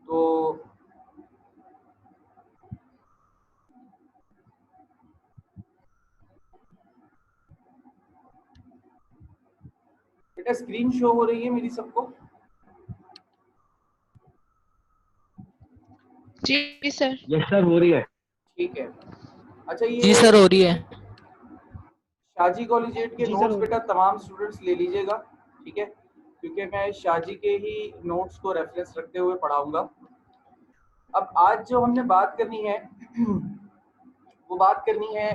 तो बेटा screen show हो रही है मेरी सबको? जी सर। यस सर, हो रही है। ठीक है। अच्छा, जी ये सर, हो रही है। शाजी कॉलेजिएट के जी सर, नोट्स हो रही बेटा तमाम स्टूडेंट्स ले लीजिएगा, ठीक है, क्योंकि मैं शाजी के ही नोट्स को रेफरेंस रखते हुए पढ़ाऊंगा। अब आज जो हमने बात करनी है वो बात करनी है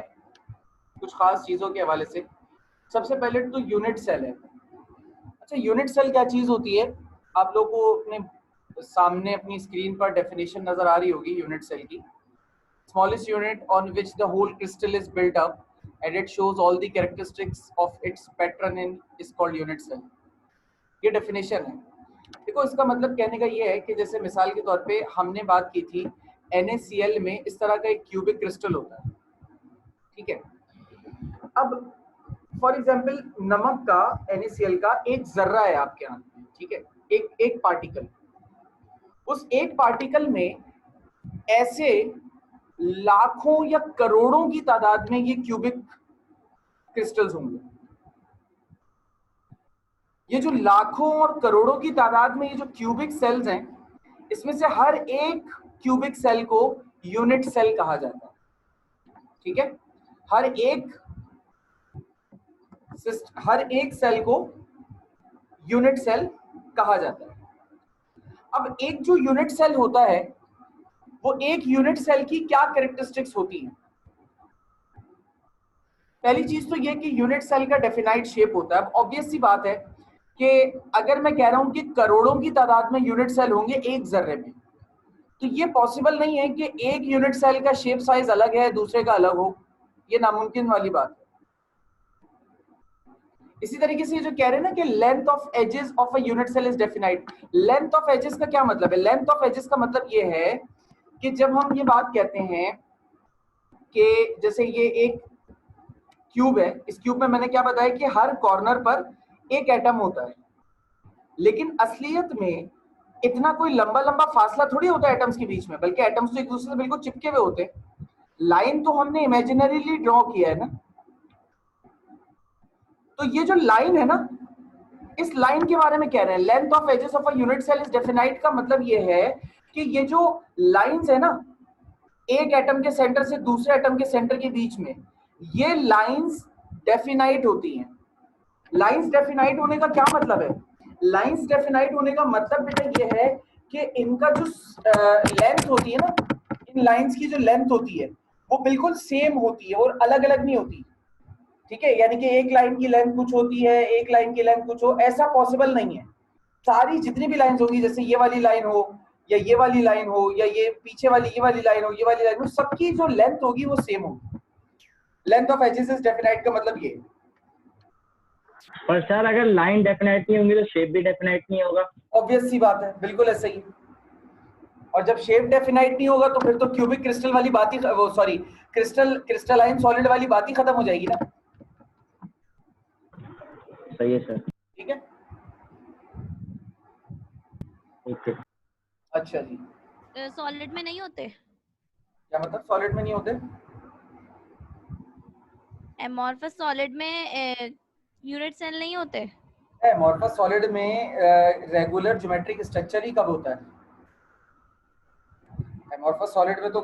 कुछ खास चीज़ों के हवाले से। सबसे पहले तो यूनिट सेल है। अच्छा, यूनिट सेल क्या चीज़ होती है? आप लोगों को अपने सामने अपनी स्क्रीन पर डेफिनेशन नज़र आ रही होगी यूनिट सेल की। Smallest unit on which the whole crystal is built up and it shows all the characteristics of its pattern in is called unit cell. ये डेफिनेशन है। देखो, इसका मतलब कहने का ये है कि जैसे मिसाल के तौर पे हमने बात की थी NaCl में इस तरह का एक क्यूबिक क्रिस्टल होता है, ठीक है। अब फॉर एग्जांपल नमक का, NaCl का एक जर्रा है आपके हाथ में, ठीक है, एक पार्टिकल। उस एक पार्टिकल में ऐसे लाखों या करोड़ों की तादाद में ये क्यूबिक क्रिस्टल्स होंगे। ये जो लाखों और करोड़ों की तादाद में ये जो क्यूबिक सेल्स हैं, इसमें से हर एक क्यूबिक सेल को यूनिट सेल कहा जाता है, ठीक है। हर एक सेल को यूनिट सेल कहा जाता है। अब एक जो यूनिट सेल होता है, वो एक यूनिट सेल की क्या कैरेक्टरिस्टिक्स होती हैं? पहली चीज तो ये कि यूनिट सेल का डेफिनाइट शेप होता है। अब ऑब्वियस सी बात है कि अगर मैं कह रहा हूं कि करोड़ों की तादाद में यूनिट सेल होंगे एक जर्रे में, तो ये पॉसिबल नहीं है कि एक यूनिट सेल का शेप साइज अलग है दूसरे का अलग हो, ये नामुमकिन वाली बात है। इसी तरीके से ये जो कह रहे हैं ना कि length of edges of a unit cell is definite, length of edges का क्या मतलब है? लेंथ ऑफ एजेस का मतलब ये है कि जब हम ये बात कहते हैं कि जैसे ये एक क्यूब है, इस क्यूब में मैंने क्या बताया कि हर कॉर्नर पर एक एटम होता है, लेकिन असलियत में इतना कोई लंबा लंबा फासला थोड़ी होता है एटम्स के बीच में, बल्कि एटम्स तो एक दूसरे से बिल्कुल चिपके हुए होते हैं। लाइन तो हमने इमेजिनरीली ड्रॉ किया है ना, तो ये जो लाइन है ना, इस लाइन के बारे में कह रहे हैं। Length of edges of a unit cell is definite का मतलब ये है कि ये जो लाइंस है ना, एक एटम के सेंटर से दूसरे एटम के सेंटर के बीच में, ये लाइंस डेफिनाइट होती हैं। लाइंस डेफिनाइट होने का क्या मतलब है? लाइंस डेफिनाइट होने का मतलब बेटा ये है कि इनका जो लेंथ होती है ना, इन लाइंस की जो लेंथ होती है वो बिल्कुल सेम होती है और अलग अलग नहीं होती, ठीक है। यानी कि एक लाइन की लेंथ कुछ होती है, एक लाइन की लेंथ कुछ हो, ऐसा पॉसिबल नहीं है। सारी जितनी भी लाइंस होंगी, जैसे ये वाली लाइन हो या ये वाली लाइन हो या ये पीछे वाली ये वाली लाइन हो, ये वाली लाइन हो, सबकी जो लेंथ होगी वो सेम होगी। Length of edges is definite का मतलब ये है। पर सर अगर लाइन डेफिनेट नहीं होंगी तो शेप भी डेफिनेट नहीं होगा। ऑब्वियस सी बात है, बिल्कुल ऐसा ही। और जब शेप डेफिनाइट नहीं होगा तो फिर तो क्यूबिक क्रिस्टल वाली बात ही, वो सॉरी, क्रिस्टलाइन सॉलिड वाली बात ही खत्म हो जाएगी ना। सही है सर। ठीक है, ओके। अच्छा जी। सॉलिड में नहीं होते? क्या मतलब सॉलिड में नहीं होते? एमॉर्फस सॉलिड में यूनिट सेल नहीं होते? एमॉर्फस सॉलिड में रेगुलर ज्योमेट्रिक स्ट्रक्चर ही कब होता है? एमॉर्फस सॉलिड में तो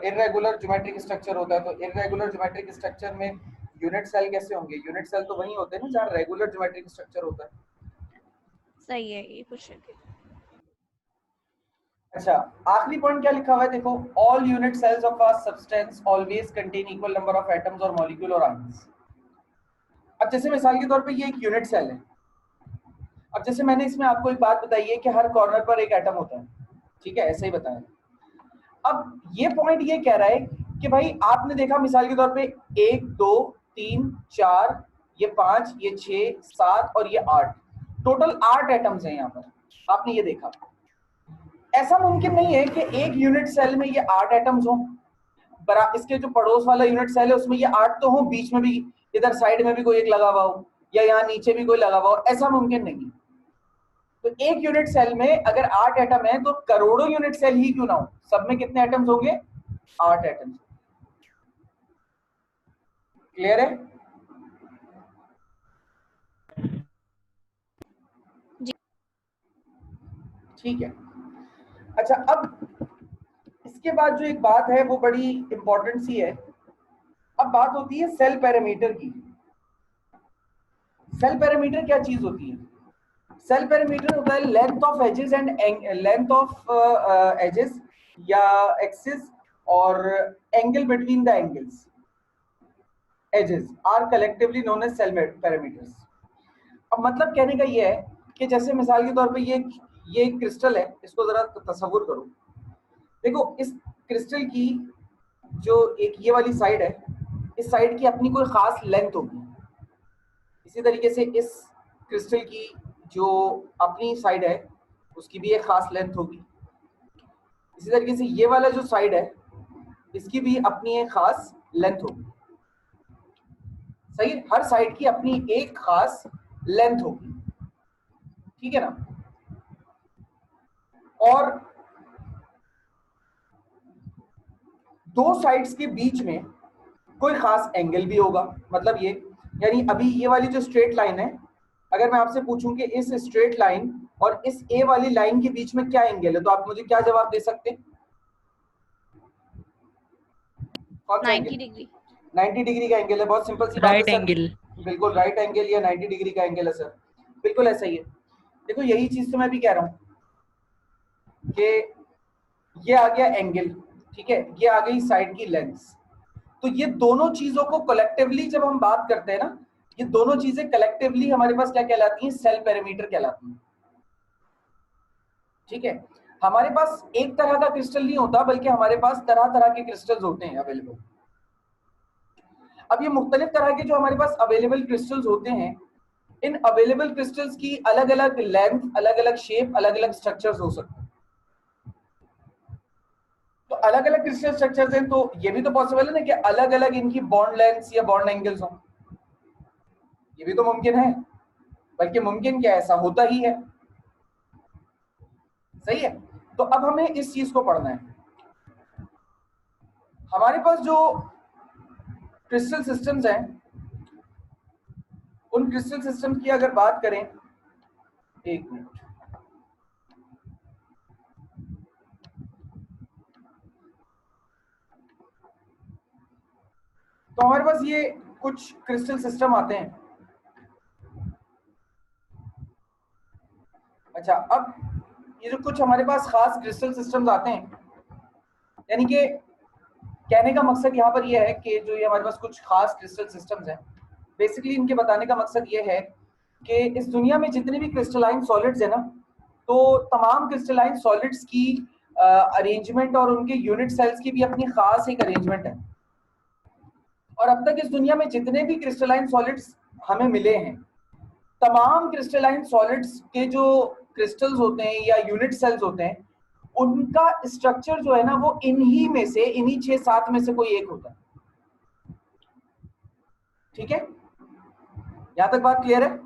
इररेगुलर ज्योमेट्रिक स्ट्रक्चर होता है, तो इररेगुलर ज्योमेट्रिक स्ट्रक्चर में यूनिट सेल कैसे होंगे? यूनिट सेल तो वही होते हैं ना जहाँ रेगुलर ज्योमेट्रिक स्ट्रक्चर होता है। सही है ये क्वेश्चन। अच्छा, आखिरी पॉइंट क्या लिखा हुआ है देखो, all unit cells of a substance always contain equal number of atoms और मॉलिक्यूल और आयंस। अब जैसे मिसाल के तौर पे ये एक यूनिट सेल है। अब जैसे मैंने इसमें आपको एक बात बताई है कि हर कॉर्नर पर एक एटम होता है, ठीक है, ऐसे ही बताया। अब ये पॉइंट ये कह रहा है कि भाई आपने देखा मिसाल के तौर पे 1 2 3 4 ये 5 ये 6 7 और ये 8, टोटल 8 एटम्स हैं यहाँ पर, आपने ये देखा। ऐसा मुमकिन नहीं है कि एक यूनिट सेल में ये 8 एटम्स हों, इसके जो पड़ोस वाला यूनिट सेल है उसमें ये 8 तो हो, बीच में भी इधर साइड में भी कोई एक लगा हुआ हो या यहाँ नीचे भी कोई लगा हुआ हो, ऐसा मुमकिन नहीं है। तो एक यूनिट सेल में अगर 8 एटम है तो करोड़ों यूनिट सेल ही क्यों ना हो, सब में कितने एटम्स होंगे? 8 एटम्स। क्लियर है? ठीक है। अच्छा, अब इसके बाद जो एक बात है वो बड़ी इंपॉर्टेंट सी है। अब बात होती है सेल पैरामीटर की। सेल पैरामीटर क्या चीज होती है? सेल पैरामीटर होता है length of edges and length of edges या एक्सिस और angle between the angles edges are collectively known as cell parameters. अब मतलब कहने का ये है कि जैसे मिसाल के तौर पे ये क्रिस्टल है, इसको जरा तसव्वुर करो। देखो इस क्रिस्टल की जो एक ये वाली साइड है, इस साइड की अपनी कोई खास लेंथ होगी। इसी तरीके से इस क्रिस्टल की जो अपनी साइड है उसकी भी एक खास लेंथ होगी। इसी तरीके से ये वाला जो साइड है इसकी भी अपनी एक खास लेंथ होगी। सही, हर साइड की अपनी एक खास लेंथ होगी, ठीक है ना? और दो साइड्स के बीच में कोई खास एंगल भी होगा। मतलब ये, यानी अभी ये वाली जो स्ट्रेट लाइन है, अगर मैं आपसे पूछूं कि इस स्ट्रेट लाइन और इस ए वाली लाइन के बीच में क्या एंगल है, तो आप मुझे क्या जवाब दे सकते हैं? कौन सा 90 डिग्री। 90 डिग्री का एंगल है। बहुत सिंपल सी बात है राइट सर। एंगल। बिल्कुल राइट एंगल या 90 डिग्री का एंगल है सर, बिल्कुल ऐसा ही है। देखो यही चीज तो मैं भी कह रहा हूं कि ये आ गया एंगल, ठीक है, ये आ गई साइड की लेंथ। तो ये दोनों चीजों को कलेक्टिवली जब हम बात करते हैं ना, ये दोनों चीजें कलेक्टिवली हमारे पास क्या कहलाती हैं? सेल पैरामीटर कहलाती हैं, ठीक है। हमारे पास एक तरह का क्रिस्टल नहीं होता, बल्कि हमारे पास तरह तरह के क्रिस्टल्स होते हैं अवेलेबल। अब ये मुख्तलिफ तरह के जो हमारे पास अवेलेबल क्रिस्टल्स होते हैं, इन अवेलेबल क्रिस्टल्स की अलग अलग लेंथ, अलग अलग शेप, अलग अलग स्ट्रक्चर्स हो सकते हैं। तो अलग अलग क्रिस्टल स्ट्रक्चर्स हैं, तो ये भी तो पॉसिबल है ना कि अलग अलग इनकी बॉन्ड लेंथ्स या बॉन्ड एंगल्स हो। ये भी तो मुमकिन है, बल्कि मुमकिन क्या, ऐसा होता ही है। सही है। तो अब हमें इस चीज को पढ़ना है। हमारे पास जो क्रिस्टल सिस्टम्स हैं, उन क्रिस्टल सिस्टम की अगर बात करें, एक मिनट, तो हमारे पास ये कुछ क्रिस्टल सिस्टम आते हैं। अच्छा, अब ये जो कुछ हमारे पास खास क्रिस्टल सिस्टम्स आते हैं, यानी कि कहने का मकसद यहाँ पर यह है कि जो ये हमारे पास कुछ खास क्रिस्टल सिस्टम्स हैं, बेसिकली इनके बताने का मकसद ये है कि इस दुनिया में जितने भी क्रिस्टलाइन सॉलिड्स है ना, तो तमाम क्रिस्टलाइन सॉलिड्स की अरेंजमेंट और उनके यूनिट सेल्स की भी अपनी खास एक अरेंजमेंट है। और अब तक इस दुनिया में जितने भी क्रिस्टलाइन सॉलिड्स हमें मिले हैं, तमाम क्रिस्टलाइन सॉलिड्स के जो क्रिस्टल्स होते हैं या यूनिट सेल्स होते हैं, उनका स्ट्रक्चर जो है ना, वो इन्हीं में से, इन्हीं 6-7 में से कोई एक होता है। ठीक है, यहां तक बात क्लियर है?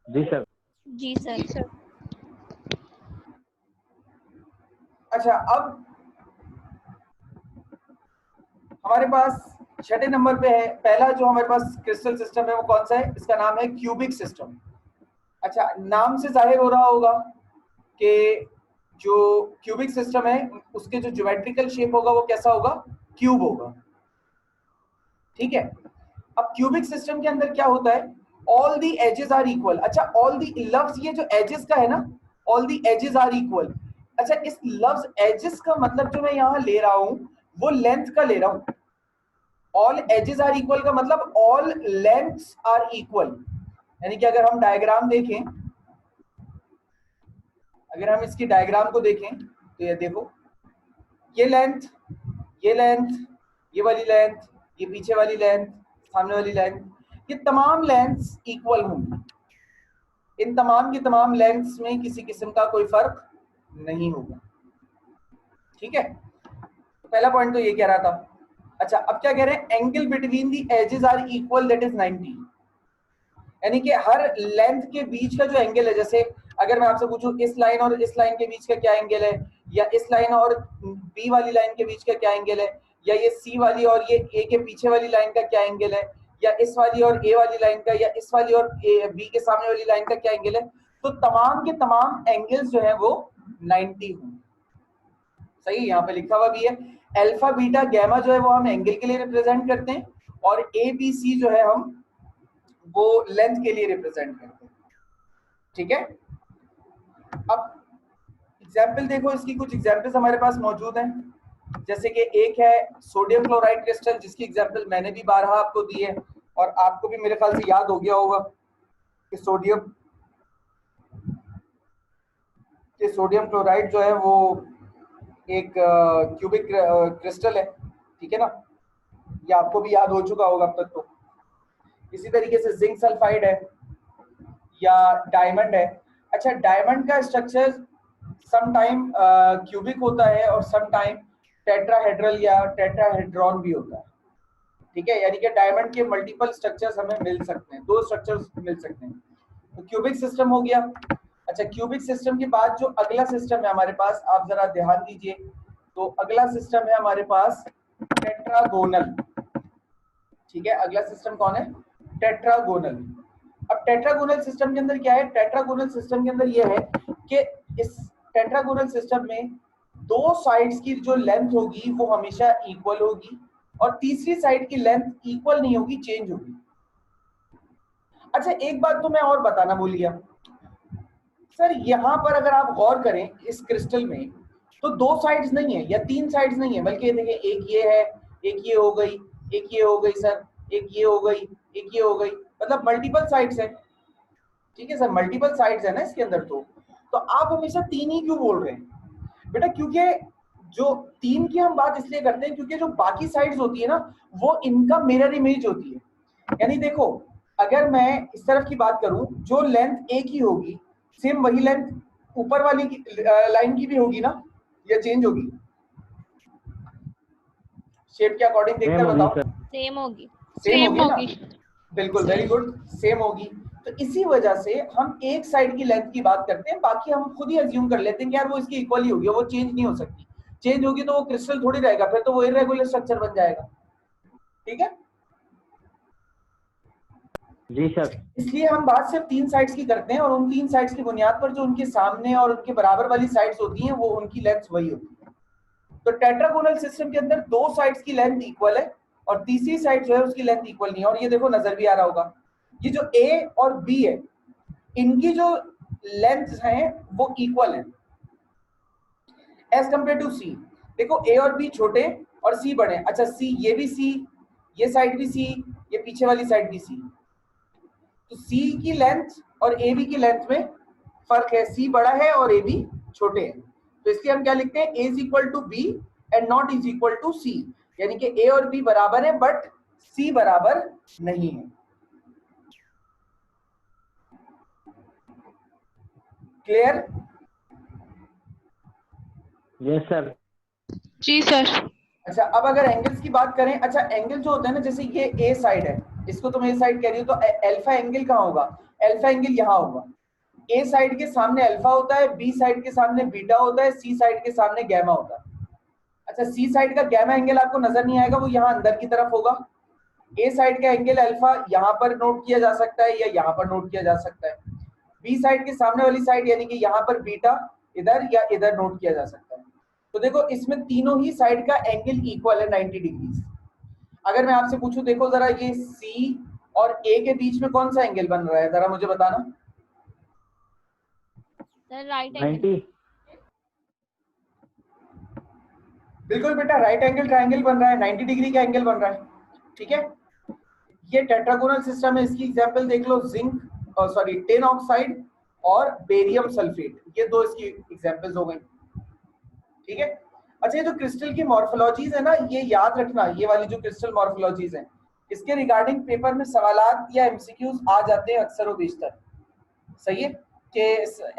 जी सर। जी सर। अच्छा, अब हमारे पास छठे नंबर पे है, पहला जो हमारे पास क्रिस्टल सिस्टम है वो कौन सा है? इसका नाम है क्यूबिक सिस्टम। अच्छा, नाम से जाहिर हो रहा होगा कि जो क्यूबिक सिस्टम है उसके जो ज्योमेट्रिकल शेप होगा वो कैसा होगा? क्यूब होगा, ठीक है। अब क्यूबिक सिस्टम के अंदर क्या होता है? All the edges are equal. अच्छा, ऑल दी लफ्ज ये जो एजेस का है ना, all the edges are equal. अच्छा, इस लफ्ज एजेस का मतलब जो मैं यहाँ ले रहा हूं वो लेंथ का ले रहा हूं। ऑल एजेस आर इक्वल का मतलब ऑल लेंथ्स आर इक्वल। यानी कि अगर हम डायग्राम देखें, अगर हम इसकी डायग्राम को देखें तो ये देखो, ये लेंथ, ये लेंथ, ये वाली लेंथ, ये पीछे वाली लेंथ, सामने वाली लेंथ, ये तमाम लेंथ्स इक्वल होंगी। इन तमाम की तमाम लेंथ्स में किसी किस्म का कोई फर्क नहीं होगा, ठीक है। पहला पॉइंट तो ये कह रहा था। अच्छा, अब क्या कह रहे हैं? Angle between the edges are equal, that is 90। यानी कि हर लेंथ के बीच का जो एंगल है, जैसे अगर मैं आपसे पूछूं इस लाइन और इस लाइन के बीच का क्या एंगल है, या इस लाइन और बी वाली लाइन के बीच का क्या एंगल है, या ये सी वाली और ये ए के पीछे वाली लाइन का क्या एंगल है, या इस वाली और ए वाली लाइन का, या इस वाली और बी के सामने वाली लाइन का क्या एंगल है, तो तमाम के तमाम एंगल्स जो है वो 90 होंगे। सही, यहाँ पे लिखा हुआ भी है। अल्फा बीटा गैमा जो है वो हम एंगल के लिए रिप्रेजेंट करते हैं, और ए बी सी जो है हम वो लेंथ के लिए रिप्रेजेंट करते हैं। ठीक है, अब एग्जाम्पल देखो, इसकी कुछ एग्जाम्पल्स हमारे पास मौजूद हैं। जैसे कि एक है सोडियम क्लोराइड क्रिस्टल, जिसकी एग्जाम्पल मैंने भी बारहा आपको दी है, और आपको भी मेरे ख्याल से याद हो गया होगा कि सोडियम क्लोराइड जो है वो एक क्यूबिक क्रिस्टल है, ठीक है ना, ये आपको भी याद हो चुका होगा अब तक तो। इसी तरीके से जिंक सल्फाइड है या डायमंड है। अच्छा, डायमंड का स्ट्रक्चर सम टाइम क्यूबिक होता है और सम टाइम टेट्राहेड्रल या टेट्राहेड्रॉन भी होता है। ठीक है, यानी कि डायमंड के मल्टीपल स्ट्रक्चर्स हमें मिल सकते हैं, 2 स्ट्रक्चर्स मिल सकते हैं। तो क्यूबिक सिस्टम हो गया। अच्छा, क्यूबिक सिस्टम के बाद जो अगला सिस्टम है हमारे पास, आप जरा ध्यान दीजिए, तो अगला सिस्टम है हमारे पास टेट्रागोनल। ठीक है, अगला सिस्टम कौन है? टेट्रागोनल। अब टेट्रागोनल सिस्टम के अंदर क्या है? टेट्रागोनल सिस्टम के अंदर यह है कि इस टेट्रागोनल सिस्टम में 2 साइड्स की जो लेंथ होगी वो हमेशा इक्वल होगी, और तीसरी साइड की लेंथ इक्वल नहीं होगी, चेंज होगी। अच्छा, एक बात तो मैं और बताना भूल गया सर, यहां पर अगर आप गौर करें इस क्रिस्टल में, तो 2 साइड्स नहीं है या 3 साइड्स नहीं है, बल्कि देखिए एक ये है, एक ये हो गई, एक ये हो गई सर, एक ये हो गई, एक ये हो गई, मतलब मल्टीपल साइड्स है। ठीक है सर, मल्टीपल साइड्स है ना इसके अंदर। तो आप हमेशा 3 ही क्यों बोल रहे हैं बेटा? क्योंकि जो 3 की हम बात इसलिए करते हैं क्योंकि जो बाकी साइड्स होती है ना, वो इनका मिरर इमेज होती है। यानी देखो, अगर मैं इस तरफ की बात करूं, जो लेंथ एक ही होगी, सेम वही लेंथ ऊपर वाली लाइन की भी होगी ना, या चेंज होगी? शेप के अकॉर्डिंग देखकर बताओ। सेम होगी। सेम होगी ना? बिल्कुल, वेरी गुड, सेम होगी। तो इसी वजह से हम एक साइड की लेंथ की बात करते हैं, बाकी हम खुद ही अज्यूम कर लेते हैं कि यार वो इसकी इक्वल ही होगी, वो चेंज नहीं हो सकती। चेंज होगी तो वो क्रिस्टल थोड़ी रहेगा, फिर तो वो इरेगुलर स्ट्रक्चर बन जाएगा। ठीक है जी सर। इसलिए हम बात सिर्फ 3 साइड्स की करते हैं, और उन 3 साइड्स की बुनियाद पर जो उनके सामने और उनके बराबर वाली साइड्स होती हैं, वो उनकी लेंथ वही होती है। तो टेट्रागोनल सिस्टम के अंदर 2 साइड्स की लेंथ इक्वल है, और तीसरी साइड जो है उसकी लेंथ इक्वल नहीं है। और ये देखो, नजर भी आ रहा होगा, ये जो ए और बी है, इनकी जो लेंथ है वो इक्वल है एज कंपेयर टू सी। देखो, ए और बी छोटे और सी बड़े। अच्छा, सी, ये भी सी, ये साइड भी सी, ये पीछे वाली साइड भी सी। तो सी की लेंथ और ए बी की लेंथ में फर्क है, सी बड़ा है और ए बी छोटे हैं। तो इसलिए हम क्या लिखते हैं? A is equal to B and not is equal to C. यानी कि ए और बी बराबर है बट सी बराबर नहीं है। क्लियर? Yes sir. जी सर। अच्छा, अब अगर एंगल्स की बात करें, अच्छा एंगल जो होता है ना, जैसे ये ए साइड है, इसको तुम ए साइड कह रही हो, तो अल्फा एंगल कहाँ होगा? अल्फा एंगल यहाँ होगा। ए साइड के सामने अल्फा होता है, बी साइड के सामने बीटा होता है, सी साइड के सामने गैमा होता है। अच्छा, सी साइड का गैमा एंगल आपको नजर नहीं आएगा, वो यहाँ अंदर की तरफ होगा। ए साइड का एंगल अल्फा यहाँ पर नोट किया जा सकता है या यहाँ पर नोट किया जा सकता है। बी साइड के सामने वाली साइड यानी कि यहाँ पर बीटा इधर या इधर नोट किया जा सकता है। तो देखो, इसमें तीनों ही साइड का एंगल इक्वल है 90 डिग्री। अगर मैं आपसे पूछूं, देखो जरा, ये सी और ए के बीच में कौन सा एंगल बन रहा है, जरा मुझे बताना। Sir right 90। बिल्कुल बेटा, राइट एंगल ट्रायंगल बन रहा है, 90 डिग्री का एंगल बन रहा है। ठीक है, ये टेट्रागोनल सिस्टम है। इसकी एग्जांपल देख लो, जिंक सॉरी टिन ऑक्साइड और बेरियम सल्फेट, ये 2 इसकी एग्जांपल्स हो गई। ठीक है, अच्छा, ये जो क्रिस्टल की मॉर्फोलॉजीज है ना, ये याद रखना, ये वाली जो क्रिस्टल मॉर्फोलॉजीज है, इसके रिगार्डिंग पेपर में सवालात या एमसीक्यूज आ जाते हैं अक्सर व बेशतर। सही है कि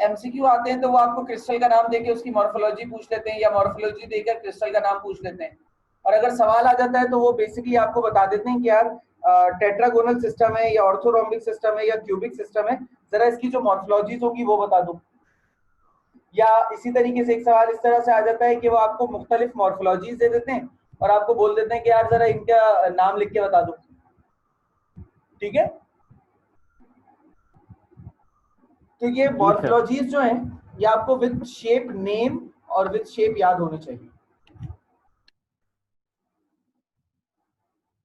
एमसीक्यू आते हैं तो वो आपको क्रिस्टल का नाम देके उसकी मॉर्फोलॉजी पूछ लेते हैं, या मॉर्फोलॉजी देकर क्रिस्टल का नाम पूछ लेते हैं। और अगर सवाल आ जाता है तो वो बेसिकली आपको बता देते हैं कि यार टेट्रागोनल सिस्टम है या ऑर्थोरोम्बिक सिस्टम है या क्यूबिक सिस्टम है, जरा इसकी जो मॉर्फोलॉजीज होगी वो बता दो। या इसी तरीके से एक सवाल इस तरह से आ जाता है कि वो आपको मुख्तलिफ मॉर्फोलॉजीज दे देते हैं और आपको बोल देते हैं कि यार जरा इनका नाम लिख के बता दो, ठीक है। तो ये मॉर्फोलॉजीज जो हैं ये आपको विद शेप नेम और विद शेप याद होने चाहिए,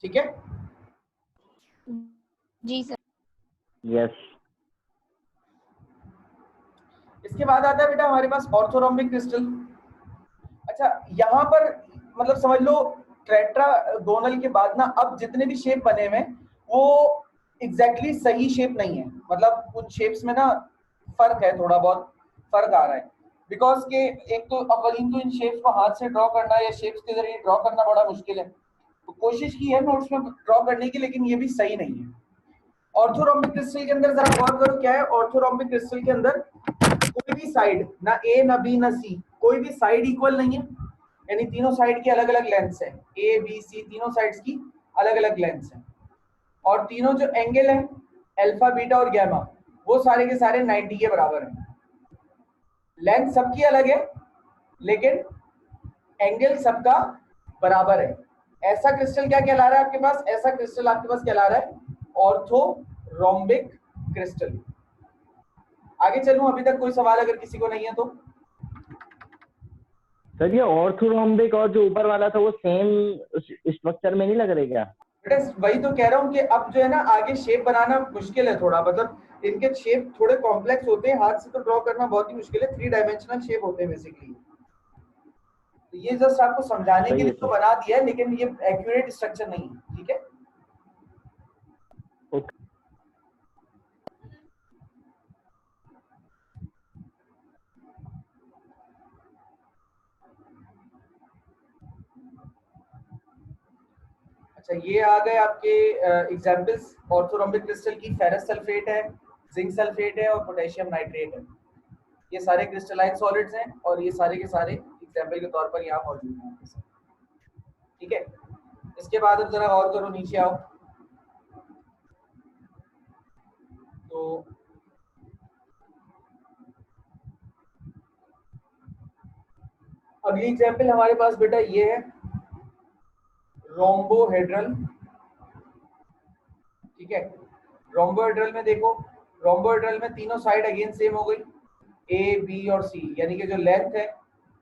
ठीक है। जी सर। यस। इसके बाद आता है बेटा हमारे पास ऑर्थोरोम्बिक क्रिस्टल। अच्छा, यहाँ पर मतलब समझ लो टेट्रागोनल के बाद ना अब जितने भी शेप बने हुए वो एग्जैक्टली सही शेप नहीं है, मतलब कुछ शेप्स में ना फर्क है, थोड़ा बहुत फर्क आ रहा है। बिकॉज के एक तो अवलीन तो इन शेप्स को हाथ से ड्रॉ करना या शेप्स के जरिए ड्रॉ करना बड़ा मुश्किल है, तो कोशिश की है नोट्स में ड्रॉ करने की, लेकिन ये भी सही नहीं है। ऑर्थोरोम्बिक क्रिस्टल के अंदर जरा गौर करो क्या है, ऑर्थोरोम्बिक क्रिस्टल के अंदर कोई भी साइड ना ए ना बी ना सी, कोई भी साइड इक्वल नहीं है, यानी तीनों साइड की अलग अलग लेंथ्स है, ए बी सी तीनों साइड्स की अलग अलग लेंथ्स है। और तीनों जो एंगल है अल्फा बीटा और गैमा वो सारे के सारे 90 के बराबर हैं। लेंथ सबकी अलग है लेकिन एंगल सबका बराबर है। ऐसा क्रिस्टल क्या कहला रहा है आपके पास, ऐसा क्रिस्टल आपके पास कहला रहा है ऑर्थोरोम्बिक क्रिस्टल। आगे चलूं, अभी तक कोई सवाल अगर किसी को नहीं है तो। सर ये ऑर्थोरोम्बिक और जो ऊपर वाला था वो सेम स्ट्रक्चर में नहीं लग रहे क्या? बेटा वही तो कह रहा हूँ कि अब जो है ना आगे शेप बनाना मुश्किल है थोड़ा, मतलब इनके शेप थोड़े कॉम्प्लेक्स होते हैं, हाथ से तो ड्रॉ करना बहुत ही मुश्किल है, 3 डायमेंशनल शेप होते हैं बेसिकली। तो ये जस्ट आपको समझाने के लिए तो बना दिया है, लेकिन ये एक्यूरेट स्ट्रक्चर नहीं है, ठीक है। ओके। अच्छा, ये आ गए आपके एग्जांपल्स ऑर्थोरोम्बिक क्रिस्टल की। फेरस सल्फेट है, जिंक सल्फेट है और पोटेशियम नाइट्रेट है। ये सारे क्रिस्टलाइन सॉलिड्स हैं और ये सारे के सारे एग्जांपल के तौर पर यहाँ मौजूद हैं आपके साथ, ठीक है। इसके बाद अब जरा और करो, नीचे आओ। तो अगली एग्जांपल हमारे पास बेटा ये है रोम्बोहेड्रल, ठीक है। रोम्बोहेड्रल में देखो, रोम्बोहेड्रल में तीनों साइड अगेन सेम हो गई, ए बी और सी, यानी कि जो लेंथ है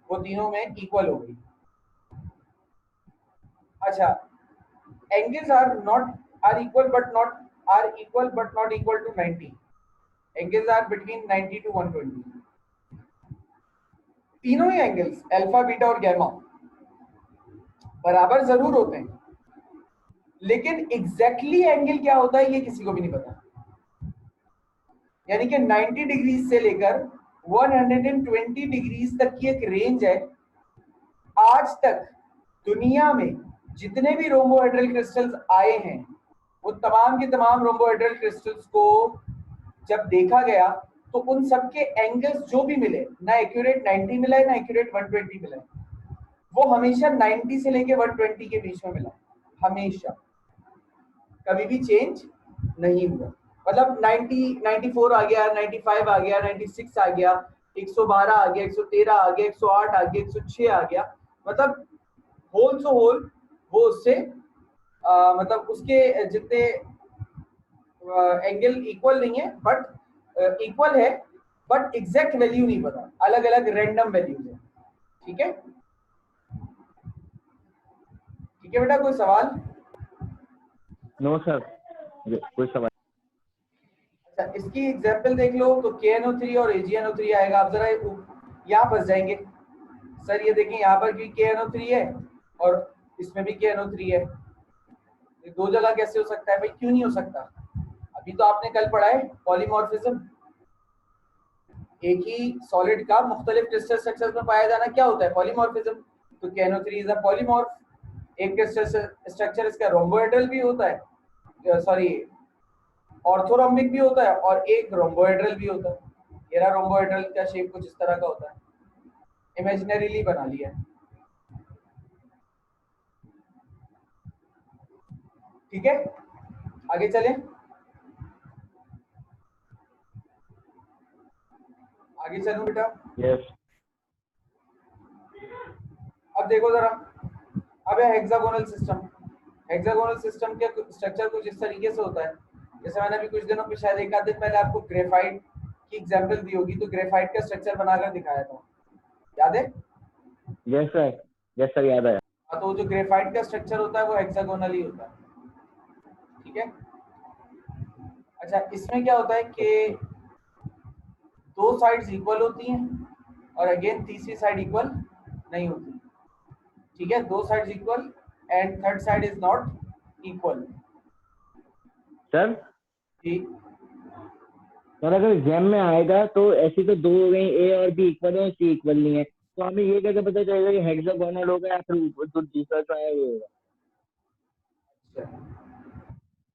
वो तीनों में इक्वल हो गई। अच्छा, angles are equal but not equal to 90. Angles are between 90 to 120. तीनों ही एंगल्स अल्फा बीटा और गैमा बराबर जरूर होते हैं, लेकिन एग्जैक्टली एंगल क्या होता है ये किसी को भी नहीं पता। यानी कि 90 डिग्री से लेकर 120 डिग्री तक की एक रेंज है। आज तक दुनिया में जितने भी रोम्बोहेड्रल क्रिस्टल्स आए हैं वो तमाम के तमाम रोम्बोहेड्रल क्रिस्टल्स को जब देखा गया तो उन सबके एंगल्स जो भी मिले, ना एक्यूरेट 90 मिला है ना एक्यूरेट 120 मिला है, वो हमेशा 90 से लेके 120 के बीच में मिला है, हमेशा, कभी भी चेंज नहीं हुआ। मतलब 90 94 आ गया, 95 आ गया, 96 आ गया, 112 आ गया, 113 आ गया, 108 आ गया, 106 आ गया, मतलब होल सो होल वो उससे मतलब उसके जितने एंगल इक्वल नहीं है बट इक्वल है, बट एग्जैक्ट वैल्यू नहीं पता, अलग अलग रैंडम वैल्यूज है, ठीक है। ठीक है बेटा, कोई सवाल? नो सर, कोई सवाल। अच्छा, इसकी एग्जांपल देख लो तो KNO3 और AgNO3 आएगा। आप जरा यहाँ फंस जाएंगे, सर ये देखिए यहाँ पर भी KNO3 है और इसमें भी KNO3 है, ये दो जगह कैसे हो सकता है भाई? क्यों नहीं हो सकता? अभी तो आपने कल पढ़ा है पॉलीमॉर्फिज्म, एक ही सॉलिड का मुख्तलिफ क्रिस्टल स्ट्रक्चर में पाया जाना क्या होता है? पॉलीमॉर्फिज्म। तो KNO3 इज अ पॉलीमॉर्फ। एक क्रिस्टल स्ट्रक्चर इसका रोम्बोहेड्रल भी होता है, सॉरी ऑर्थोरोम्बिक भी होता है, और एक रोम्बोहेड्रल भी होता है। ये रहा रोम्बोहेड्रल का शेप कुछ इस तरह का होता है, इमेजिनरीली बना लिया है, ठीक है। आगे चले, आगे चलूं बेटा? यस अब देखो जरा, अब है हेक्सागोनल सिस्टम। हेक्सागोनल सिस्टम के स्ट्रक्चर कुछ इस तरीके से होता है, जैसे मैंने अभी कुछ दिनों पे शायद एक आध दिन पहले आपको ग्रेफाइट की एग्जांपल दी होगी, तो ग्रेफाइट का स्ट्रक्चर बनाकर दिखाया था, याद है? यस सर याद आया। हाँ, तो जो ग्रेफाइट का स्ट्रक्चर होता है वो हेक्सागोनल ही होता है, ठीक है? अच्छा, इसमें क्या होता है कि दो साइड्स इक्वल होती हैं और अगेन तीसरी साइड इक्वल नहीं होती, ठीक है? दो sides equal and third side is not equal. Sir ठीक, सर अगर एग्जाम में आएगा तो ऐसी तो दो हो गई, ए और बी इक्वल है, सी इक्वल नहीं है, तो हमें ये कैसे पता चलेगा कि हेक्सागोनल होगा या फिर ऊपर जो दूसरा जो है वो होगा?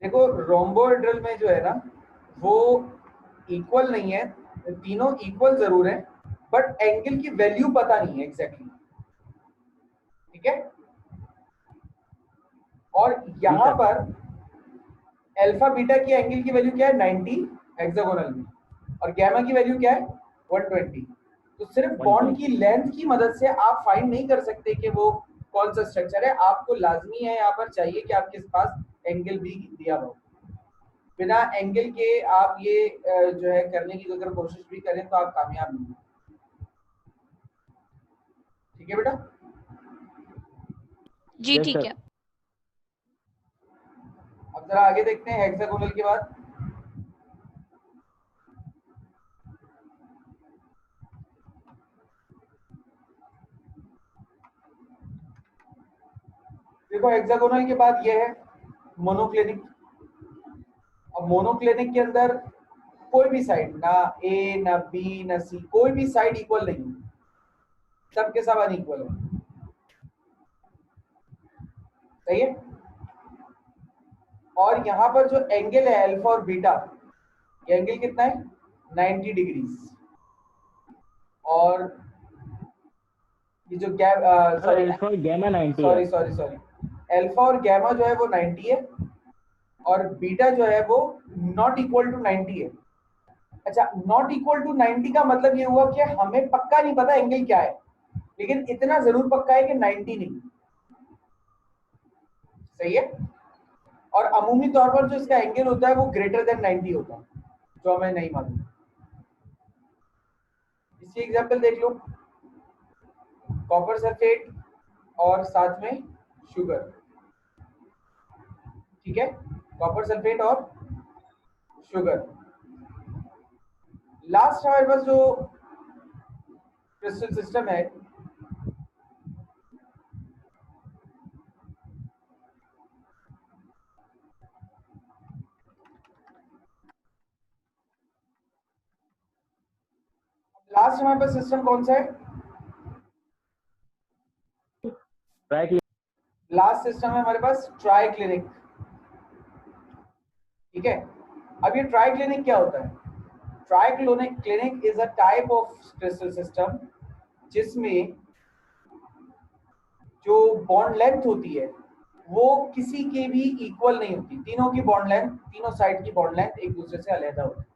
देखो रोम्बोहेड्रल में जो है ना वो इक्वल नहीं है, तीनों इक्वल जरूर है बट एंगल की वैल्यू पता नहीं है एग्जैक्टली, ठीक है? और यहाँ पर अल्फा बीटा की एंगल की वैल्यू क्या है? 90 हेक्सागोनल में, और गामा की वैल्यू क्या है? 120। तो सिर्फ बॉन्ड की लेंथ की मदद से आप फाइंड नहीं कर सकते कि वो कौन सा स्ट्रक्चर है, आपको लाजमी है यहाँ पर चाहिए कि आपके पास एंगल भी दिया हो। बिना एंगल के आप ये जो है करने की अगर कोशिश भी करें तो आप कामयाब नहीं, ठीक है बेटा? जी ठीक है। अब जरा आगे देखते हैं हेक्सागोनल के बाद। देखो हेक्सागोनल के बाद ये है मोनोक्लिनिक। अब मोनोक्लिनिक के अंदर कोई भी साइड, ना ए ना बी ना सी, कोई भी साइड इक्वल नहीं है, सबके सब अनइक्वल है, सही है? और यहाँ पर जो एंगल है अल्फा और बीटा, ये एंगल कितना है? 90 डिग्रीज। और ये जो सॉरी अल्फा और गामा 90 सॉरी है। सॉरी सॉरी अल्फा और गामा जो है वो 90 है और बीटा जो है वो नॉट इक्वल टू 90 है। अच्छा, नॉट इक्वल टू 90 का मतलब ये हुआ कि हमें पक्का नहीं पता एंगल क्या है, लेकिन इतना जरूर पक्का है कि 90 नहीं, सही है? और अमूमी तौर पर जो इसका एंगल होता है वो ग्रेटर देन 90 होता है, जो हमें नहीं मालूम। इसकी एग्जांपल देख लो, कॉपर सल्फेट और साथ में शुगर, ठीक है? कॉपर सल्फेट और शुगर। लास्ट हमारे पास जो क्रिस्टल सिस्टम है लास्ट हमारे पास सिस्टम कौन सा है? लास्ट सिस्टम है हमारे पास ट्राइक्लिनिक, ठीक है? अब ये ट्राइक्लिनिक क्या होता है? Triclinic is a type of crystal system जिसमें जो बॉन्ड लेंथ होती है वो किसी के भी इक्वल नहीं होती, तीनों की बॉन्ड लेंथ, तीनों साइड की बॉन्ड लेंथ एक दूसरे से अलग होती है।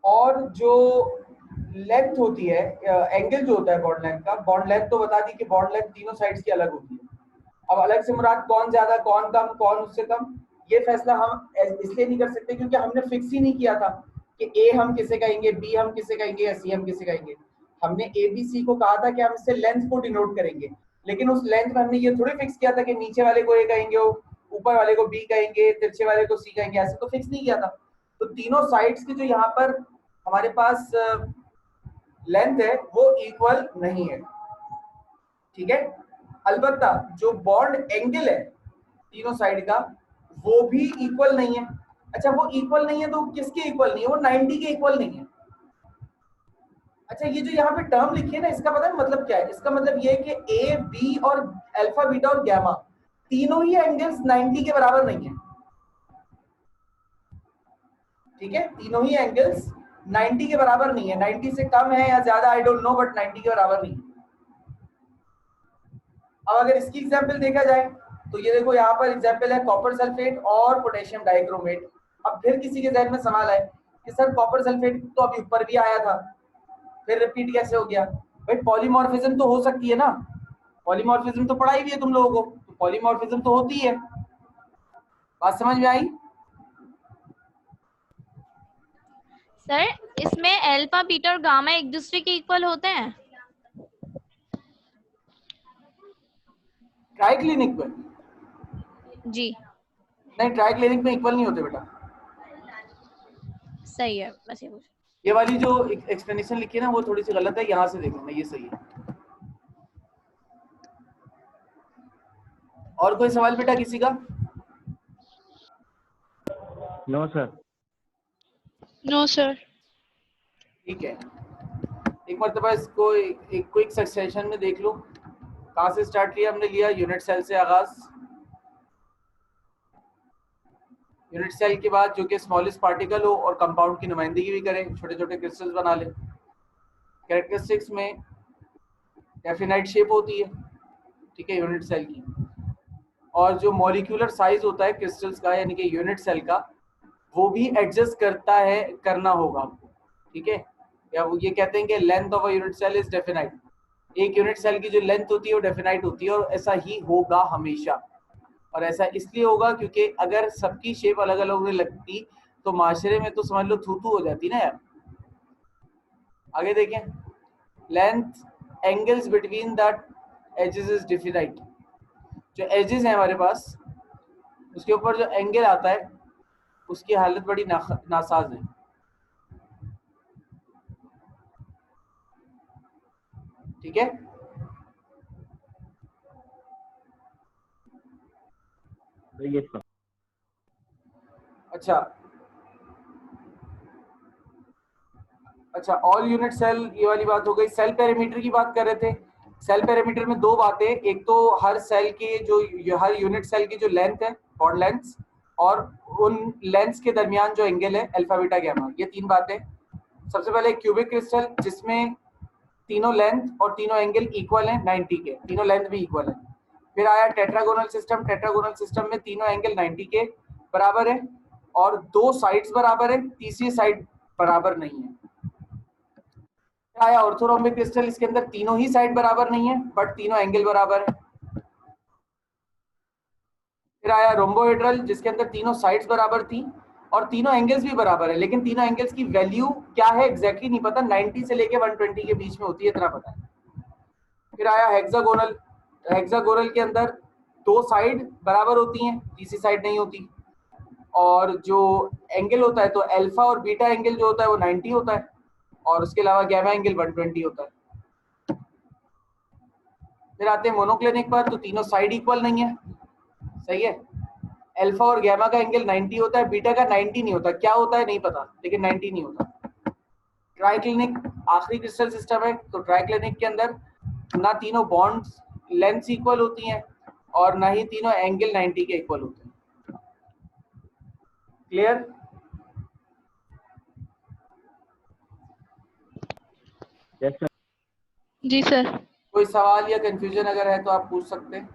और जो लेंथ होती है, एंगल जो होता है बॉन्ड लेंथ का, बॉन्ड लेंथ तो बता दी कि बॉन्ड लेंथ तीनों साइड्स की अलग होती है। अब अलग से मुराद कौन ज्यादा, कौन कम, कौन उससे कम, ये फैसला हम इसलिए नहीं कर सकते क्योंकि हमने फिक्स ही नहीं किया था कि ए हम किसे कहेंगे, बी हम किसे कहेंगे या सी हम किसे कहेंगे। हमने ए बी सी को कहा था कि हम इससे लेंथ को डिनोट करेंगे, लेकिन उस लेंथ में हमने ये थोड़ी फिक्स किया था कि नीचे वाले को ए कहेंगे, ऊपर वाले को बी कहेंगे, तिरछे वाले को सी कहेंगे, ऐसे तो फिक्स नहीं किया था। तो तीनों साइड्स की जो यहाँ पर हमारे पास लेंथ है वो इक्वल नहीं है, ठीक है? अलबत्ता जो बॉन्ड एंगल है तीनों साइड का वो भी इक्वल नहीं है। अच्छा, वो इक्वल नहीं है तो किसके इक्वल नहीं है? वो 90 के इक्वल नहीं है। अच्छा, ये जो यहाँ पे टर्म लिखी है ना, इसका पता है मतलब क्या है? इसका मतलब ये है कि ए बी और अल्फा बीटा और गामा तीनों ही एंगल्स 90 के बराबर नहीं है, ठीक है? तीनों ही एंगल्स 90 के बराबर नहीं है, 90 से कम है या ज्यादा आई डोंट नो, बट 90 के बराबर नहीं है। अब अगर इसकी एग्जांपल देखा जाए तो ये देखो यहाँ पर एग्जाम्पल है कॉपर सल्फेट और पोटेशियम डाइक्रोमेट। अब फिर किसी के जहन में सवाल है कि सर कॉपर सल्फेट तो अभी ऊपर भी आया था, फिर रिपीट कैसे हो गया? भाई पॉलीमॉर्फिज्म तो हो सकती है ना, पॉलीमॉर्फिज्म तो पढ़ाई भी है तुम लोगों को, तो पॉलीमॉर्फिज्म तो होती है। बात समझ में आई? सर इसमें अल्फा बीटा और गामा एक दूसरे के इक्वल होते हैं? ट्राइक्लिनिक में जी नहीं, ट्राइक्लिनिक में इक्वल नहीं होते बेटा। सही है, बस ये पूछ। ये वाली जो एक्सप्लेनेशन लिखी है ना वो थोड़ी सी गलत है, यहाँ से देखो ना, ये सही है। और कोई सवाल बेटा किसी का? No sir. No sir. ठीक है, एक मरतबा इसको एक क्विक सेक्शन में देख लो। कहाँ से स्टार्ट किया हमने? लिया यूनिट सेल से आगाज। यूनिट सेल के बाद जो कि स्मॉलेस्ट पार्टिकल हो और कंपाउंड की नुमाइंदगी भी करे, छोटे छोटे क्रिस्टल्स बना ले। कैरेक्टरिस्टिक्स में डेफिनाइट शेप होती है, ठीक है, यूनिट सेल की। और जो मॉलिक्यूलर साइज होता है क्रिस्टल्स का, यानी कि यूनिट सेल का, वो भी एडजस्ट करना होगा आपको, ठीक है। या वो ये कहते हैं कि length of a unit cell is definite. एक यूनिट सेल की जो लेंथ होती है वो डेफिनाइट होती है, और ऐसा ही होगा हमेशा। और ऐसा इसलिए होगा क्योंकि अगर सबकी शेप अलग अलग होने लगती तो माशरे में तो समझ लो थू थू हो जाती ना यार। आगे देखें, length angles between the edges is definite. जो एजेस हैं हमारे पास, उसके ऊपर जो एंगल आता है उसकी हालत बड़ी नासाज है, ठीक है। ये सर। अच्छा, ऑल यूनिट सेल, ये वाली बात हो गई। सेल पैरामीटर की बात कर रहे थे। सेल पैरामीटर में दो बातें, एक तो हर सेल के जो हर यूनिट सेल की जो लेंथ है, बॉन्ड लेंथ, और उन लेंथ्स के दरमियान जो एंगल है अल्फा बीटा गैमा, ये तीन बातें। सबसे पहले क्यूबिक क्रिस्टल जिसमें तीनों लेंथ और तीनों एंगल इक्वल हैं 90 के, तीनों लेंथ भी इक्वल है। फिर आया टेट्रागोनल सिस्टम। टेट्रागोनल सिस्टम में तीनों एंगल 90 के बराबर है और दो साइड्स बराबर है, तीसरी साइड बराबर नहीं है। आया ऑर्थोरोम्बिक क्रिस्टल, इसके अंदर तीनों ही साइड बराबर नहीं है बट तीनों एंगल बराबर है। फिर आया रोम्बोहेड्रल, जिसके अंदर तीनों साइड्स बराबर थी और तीनों एंगल्स भी बराबर है, लेकिन तीनों एंगल्स की वैल्यू क्या है एग्जैक्टली नहीं पता, 90 से लेके 120 के बीच में होती है, इतना पता है। फिर आया हेक्सागोनल। हेक्सागोनल के अंदर दो साइड बराबर होती हैं, तीसरी साइड नहीं होती। और जो एंगल होता है तो अल्फा और बीटा एंगल जो होता है वो 90 होता है, और उसके अलावा गैमा एंगल 120 होता है। फिर आते हैं मोनोक्लिनिक पर, तो तीनों साइड इक्वल नहीं है, सही है। अल्फा और गैमा का एंगल 90 होता है, बीटा का 90 नहीं होता, क्या होता है नहीं पता, लेकिन 90 नहीं होता। ट्राइक्लिनिक आखिरी क्रिस्टल सिस्टम है, तो ट्राइक्लिनिक के अंदर ना तीनों बॉन्ड्स लेंथ इक्वल होती हैं और ना ही तीनों एंगल 90 के इक्वल होते हैं। क्लियर? Yes sir. जी सर। कोई सवाल या कंफ्यूजन अगर है तो आप पूछ सकते हैं।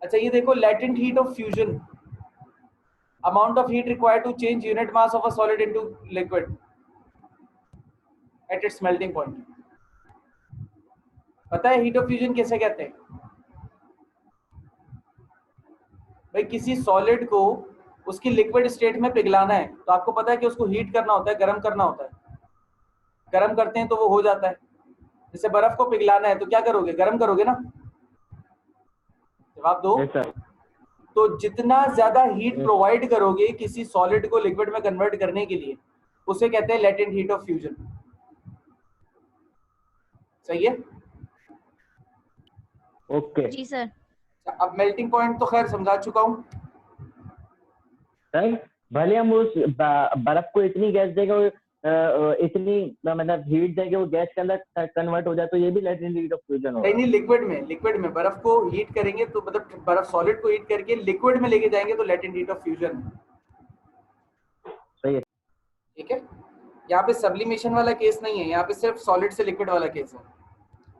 अच्छा, ये देखो, latent heat of fusion, amount of heat required to change unit mass of a solid into liquid at its melting point। पता है हीट ऑफ फ्यूजन कैसे कहते हैं? भाई किसी सॉलिड को उसकी लिक्विड स्टेट में पिघलाना है तो आपको पता है कि उसको हीट करना होता है, गर्म करना होता है। गर्म करते हैं तो वो हो जाता है। जैसे बर्फ को पिघलाना है तो क्या करोगे, गर्म करोगे ना। जवाब दो। Yes sir. तो जितना ज्यादा हीट प्रोवाइड करोगे किसी सॉलिड को लिक्विड में कन्वर्ट करने के लिए, उसे कहते हैं लेटेंट हीट ऑफ फ्यूजन। सही है? ओके जी सर। अब मेल्टिंग पॉइंट तो खैर समझा चुका हूँ। सर, भले हम उस बर्फ को इतनी गैस देंगे, इतनी मतलब हीट देंगे वो गैस के अंदर कन्वर्ट हो जाए, तो ये भी लेटेंट हीट ऑफ फ्यूजन होगा। नहीं, लिक्विड में बर्फ को हीट करेंगे तो मतलब बर्फ सॉलिड को हीट करके लिक्विड में लेके जाएंगे तो लेटेंट हीट ऑफ फ्यूजन। सही है। ठीक है, यहाँ पे सब्लिमेशन वाला केस नहीं है, यहाँ पे सिर्फ सॉलिड से लिक्विड वाला केस है,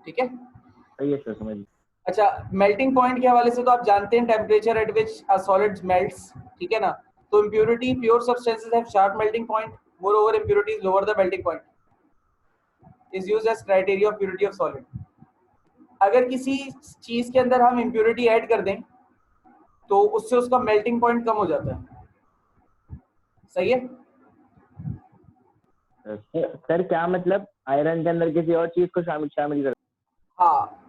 ठीक है। सही है सर, समझ गए। अच्छा, मेल्टिंग पॉइंट के हवाले से तो आप जानते हैं temperature at which a solid melts, ठीक है ना। तो impurity pure substances have sharp melting point, moreover impurities lower the melting point is used age criteria of purity of solid. अगर किसी चीज के अंदर हम इम्प्योरिटी ऐड कर दें तो उससे उसका मेल्टिंग पॉइंट कम हो जाता है, सही है। सर क्या मतलब आयरन के अंदर किसी और चीज को शामिल कर? हाँ,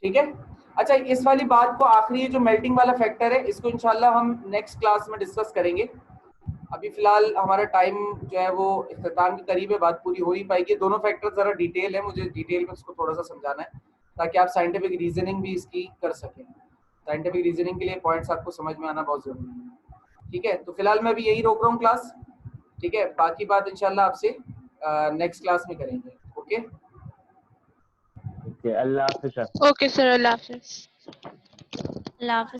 ठीक है। अच्छा, इस वाली बात को आखिरी जो मेल्टिंग वाला फैक्टर है इसको इंशाल्लाह हम नेक्स्ट क्लास में डिस्कस करेंगे। अभी फिलहाल हमारा टाइम जो है वो इख्तिताम के करीब है, बात पूरी हो ही पाएगी। दोनों फैक्टर जरा डिटेल है, मुझे डिटेल में इसको थोड़ा सा समझाना है ताकि आप साइंटिफिक रीजनिंग भी इसकी कर सकें। साइंटिफिक रीजनिंग के लिए पॉइंट्स आपको समझ में आना बहुत जरूरी है, ठीक है। तो फिलहाल मैं अभी यही रोक रहा हूँ क्लास, ठीक है। बाकी बात इंशाल्लाह आपसे नेक्स्ट क्लास में करेंगे। ओके, अल्लाह हाफिज़ सर। ओके सर, अल्लाह हाफिज। अल्लाह हाफिज।